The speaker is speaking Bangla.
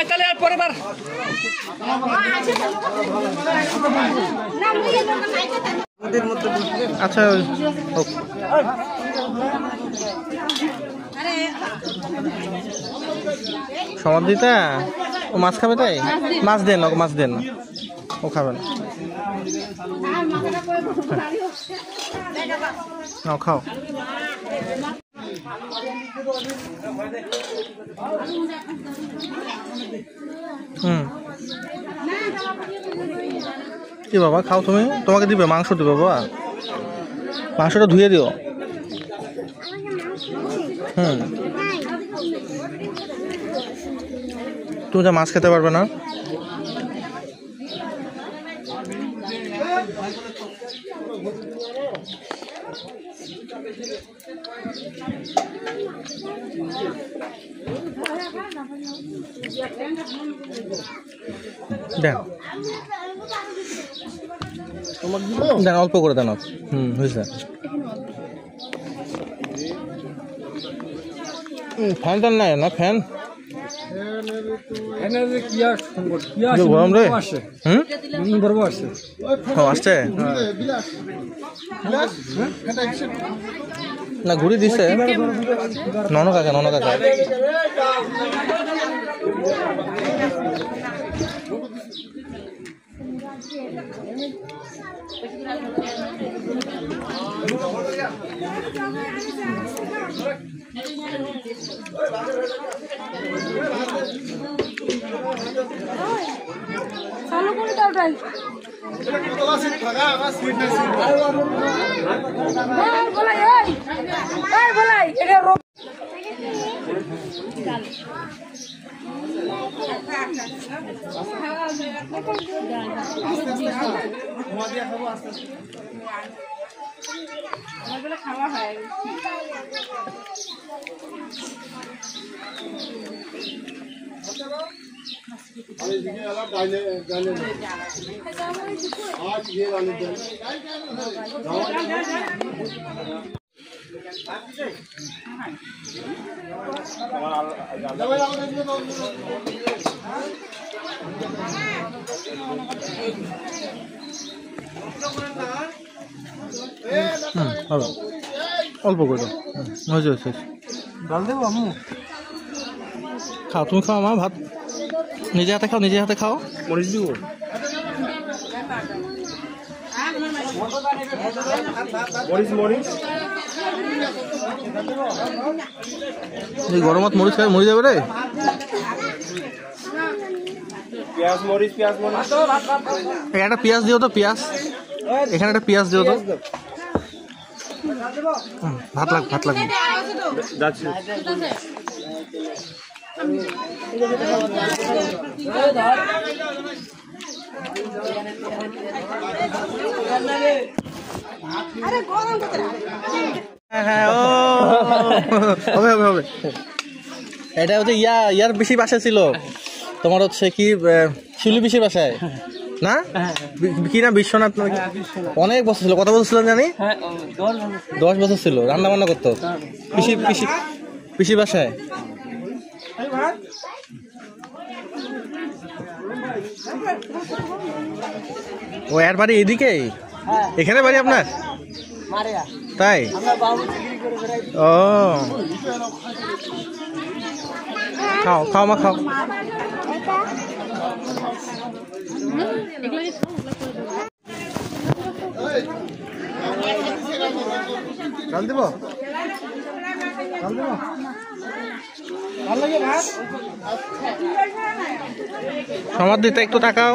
তাহলে আর পরে বার আচ্ছা সমাধিটা ও মাছ খাবে তাই মাছ দেন ওকে মাছ দেন ও খাবে না নাও খাও কি বাবা খাও তুমি তোমাকে দিবে মাংস দিবে বাবা মাংসটা ধুয়ে দিও তুমি যা মাছ খেতে পারবে না দেন দেন অল্প করে দেন হয়েছে ফ্যান টান নাই না ফ্যান গরম রে আসছে না ঘুরি দিছে নন কাকা চালু করে দাও তাই বলাই এটা খাওয়া হয় অল্প করে ডাল দেবো আমি খাও তুমি খাও আমার ভাত নিজে হাতে খাও মরিচ দিব গরমত মরিচ খাই মরি যাবে রে একটা পেঁয়াজ দিও তো পেঁয়াজ এখানে একটা পেঁয়াজ দিও তো ভাত লাগবে যাচ্ছি হ্যাঁ হবে এটা হচ্ছে ইয়ার বেশি বাসা ছিল তোমার হচ্ছে কি শিলু বেশির বাসায় না কি না বিশ্বনাথ অনেক বছর ছিল কত বছর ছিল জানি 10 বছর ছিল রান্না বান্না করতো পিসির বাসায় ও এর বাড়ি এদিকেই এখানে বাড়ি আপনার তাই ও খাও মা খাও ডাল দেব সমাধিতে একটু তাকাও